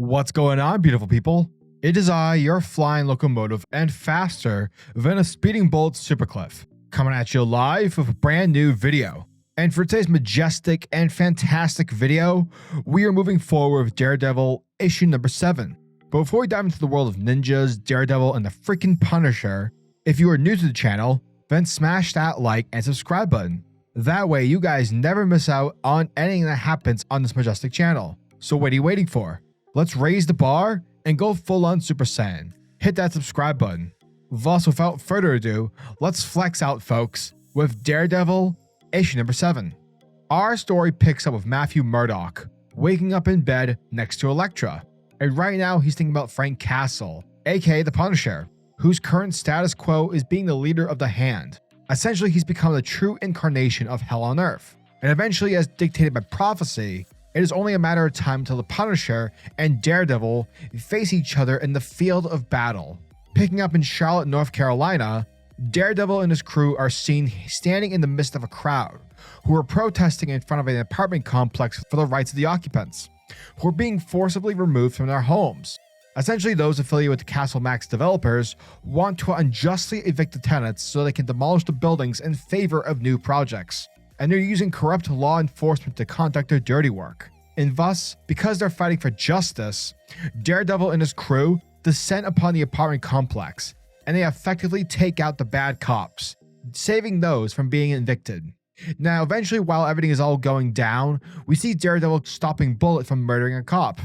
What's going on, beautiful people? It is I, your flying locomotive, and faster than a speeding bullet SuperCliff, coming at you live with a brand new video. And for today's majestic and fantastic video, we are moving forward with Daredevil issue number 7. But before we dive into the world of ninjas, Daredevil, and the freaking Punisher, if you are new to the channel, then smash that like and subscribe button. That way you guys never miss out on anything that happens on this majestic channel. So what are you waiting for? Let's raise the bar and go full on Super Saiyan. Hit that subscribe button. Thus, without further ado, let's flex out, folks, with Daredevil issue number 7. Our story picks up with Matthew Murdock waking up in bed next to Elektra. And right now he's thinking about Frank Castle, aka the Punisher, whose current status quo is being the leader of the Hand. Essentially, he's become the true incarnation of Hell on Earth. And eventually, as dictated by prophecy, it is only a matter of time until the Punisher and Daredevil face each other in the field of battle. Picking up in Charlotte, North Carolina, Daredevil and his crew are seen standing in the midst of a crowd who are protesting in front of an apartment complex for the rights of the occupants, who are being forcibly removed from their homes. Essentially, those affiliated with the Castle Max developers want to unjustly evict the tenants so they can demolish the buildings in favor of new projects. And they're using corrupt law enforcement to conduct their dirty work. And thus, because they're fighting for justice, Daredevil and his crew descend upon the apartment complex, and they effectively take out the bad cops, saving those from being evicted. Now, eventually, while everything is all going down, we see Daredevil stopping Bullet from murdering a cop,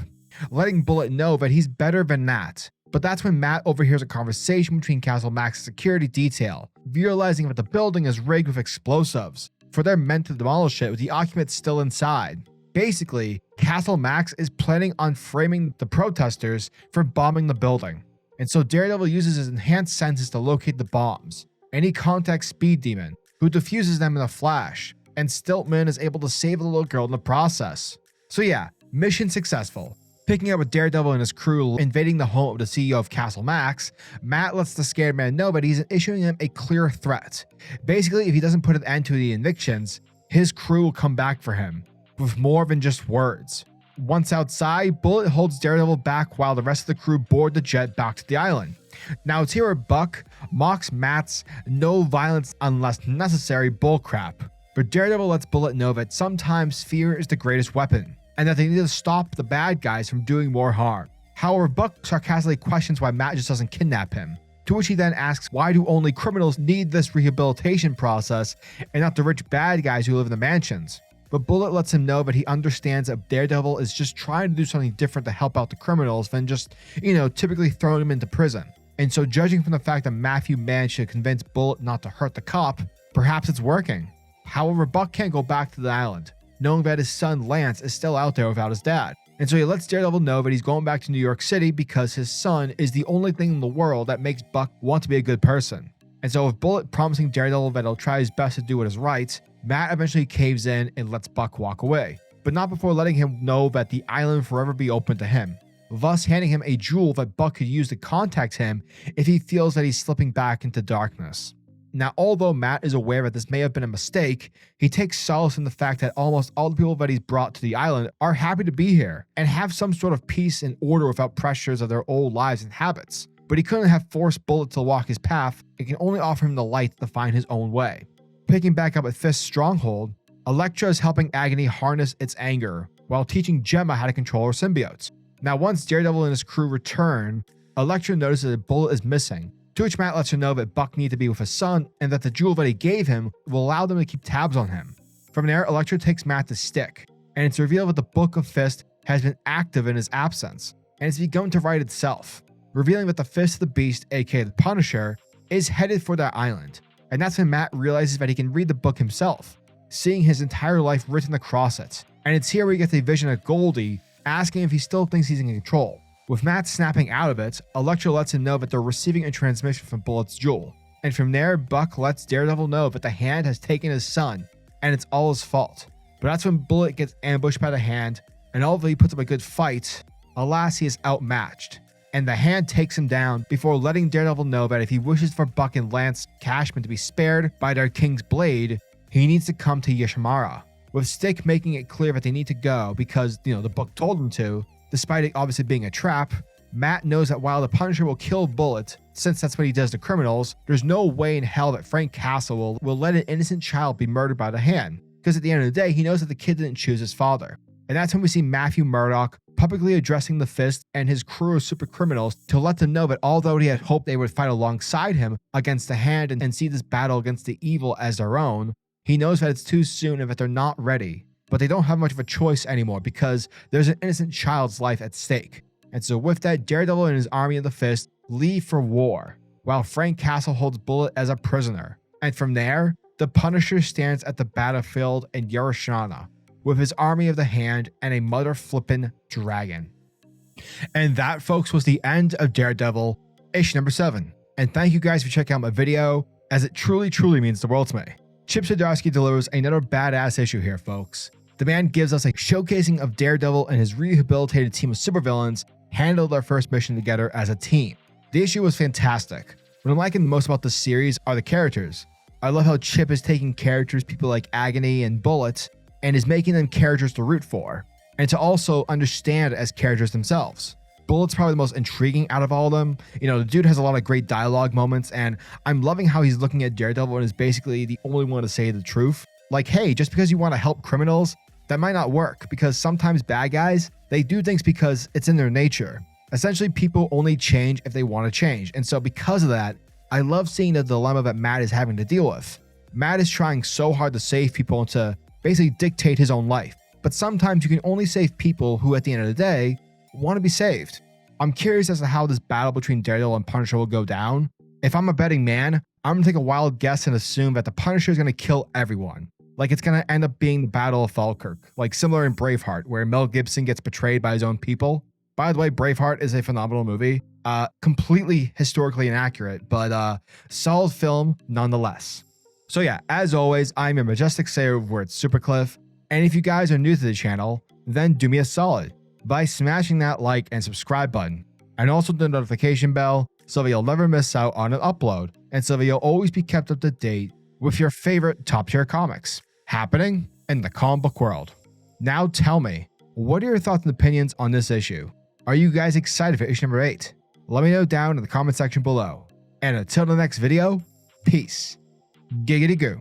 letting Bullet know that he's better than that. But that's when Matt overhears a conversation between Castle Max's security detail, realizing that the building is rigged with explosives, for they're meant to demolish it with the occupants still inside. Basically, Castle Max is planning on framing the protesters for bombing the building. And so Daredevil uses his enhanced senses to locate the bombs, and he contacts Speed Demon, who defuses them in a flash, and Stiltman is able to save the little girl in the process. So yeah, mission successful. Picking up with Daredevil and his crew invading the home of the CEO of Castle Max, Matt lets the scared man know that he's issuing him a clear threat. Basically, if he doesn't put an end to the evictions, his crew will come back for him, with more than just words. Once outside, Bullet holds Daredevil back while the rest of the crew board the jet back to the island. Now it's here where Buck mocks Matt's no violence unless necessary bullcrap, but Daredevil lets Bullet know that sometimes fear is the greatest weapon, and that they need to stop the bad guys from doing more harm. However, Buck sarcastically questions why Matt just doesn't kidnap him, to which he then asks why do only criminals need this rehabilitation process and not the rich bad guys who live in the mansions. But Bullet lets him know that he understands that Daredevil is just trying to do something different to help out the criminals than just, typically throwing them into prison. And so judging from the fact that Matthew managed to convince Bullet not to hurt the cop, perhaps it's working. However, Buck can't go back to the island, knowing that his son Lance is still out there without his dad. And so he lets Daredevil know that he's going back to New York City because his son is the only thing in the world that makes Buck want to be a good person. And so with Bullet promising Daredevil that he'll try his best to do what is right, Matt eventually caves in and lets Buck walk away, but not before letting him know that the island will forever be open to him, thus handing him a jewel that Buck could use to contact him if he feels that he's slipping back into darkness. Now, although Matt is aware that this may have been a mistake, he takes solace in the fact that almost all the people that he's brought to the island are happy to be here and have some sort of peace and order without pressures of their old lives and habits. But he couldn't have forced Bullet to walk his path and can only offer him the light to find his own way. Picking back up at Fist's stronghold, Elektra is helping Agony harness its anger while teaching Gemma how to control her symbiotes. Now, once Daredevil and his crew return, Elektra notices that Bullet is missing, to which Matt lets her know that Buck needs to be with his son and that the jewel that he gave him will allow them to keep tabs on him. From there, Elektra takes Matt to Stick, and it's revealed that the Book of Fist has been active in his absence, and it's begun to write itself, revealing that the Fist of the Beast, aka the Punisher, is headed for that island. And that's when Matt realizes that he can read the book himself, seeing his entire life written across it. And it's here we get the vision of Goldy asking if he still thinks he's in control. With Matt snapping out of it, Elektra lets him know that they're receiving a transmission from Bullet's jewel. And from there, Buck lets Daredevil know that the Hand has taken his son, and it's all his fault. But that's when Bullet gets ambushed by the Hand, and although he puts up a good fight, alas, he is outmatched. And the Hand takes him down before letting Daredevil know that if he wishes for Buck and Lance Cashman to be spared by their King's Blade, he needs to come to Yusuhara, with Stick making it clear that they need to go because, the book told them to, Despite it obviously being a trap, Matt knows that while the Punisher will kill Bullet, since that's what he does to criminals, there's no way in hell that Frank Castle will let an innocent child be murdered by the Hand, because at the end of the day, he knows that the kid didn't choose his father. And that's when we see Matthew Murdock publicly addressing the Fist and his crew of super criminals to let them know that although he had hoped they would fight alongside him against the Hand and see this battle against the evil as their own, he knows that it's too soon and that they're not ready. But they don't have much of a choice anymore because there's an innocent child's life at stake. And so with that, Daredevil and his army of the Fist leave for war, while Frank Castle holds Bullet as a prisoner. And from there, the Punisher stands at the battlefield in Hiroshima with his army of the Hand and a mother flippin' dragon. And that, folks, was the end of Daredevil issue number 7. And thank you guys for checking out my video, as it truly means the world to me. Chip Zdarsky delivers another badass issue here, folks. The man gives us a showcasing of Daredevil and his rehabilitated team of supervillains handle their first mission together as a team. The issue was fantastic. What I'm liking the most about this series are the characters. I love how Chip is taking characters people like Agony and Bullet and is making them characters to root for, and to also understand as characters themselves. Bullet's probably the most intriguing out of all of them. You know, the dude has a lot of great dialogue moments, and I'm loving how he's looking at Daredevil and is basically the only one to say the truth. Like, hey, just because you want to help criminals, that might not work, because sometimes bad guys, they do things because it's in their nature. Essentially, people only change if they want to change. And so because of that, I love seeing the dilemma that Matt is having to deal with. Matt is trying so hard to save people and to basically dictate his own life. But sometimes you can only save people who, at the end of the day, want to be saved. I'm curious as to how this battle between Daredevil and Punisher will go down. If I'm a betting man, I'm going to take a wild guess and assume that the Punisher is going to kill everyone. Like, it's going to end up being the Battle of Falkirk, like similar in Braveheart, where Mel Gibson gets betrayed by his own people. By the way, Braveheart is a phenomenal movie. Completely historically inaccurate, but solid film nonetheless. So yeah, as always, I'm your majestic sayer over at SuperCliff. And if you guys are new to the channel, then do me a solid by smashing that like and subscribe button, and also the notification bell so that you'll never miss out on an upload, and so that you'll always be kept up to date with your favorite top tier comics happening in the comic book world. Now tell me, what are your thoughts and opinions on this issue? Are you guys excited for issue number 8? Let me know down in the comment section below. And until the next video, peace. Giggity goo.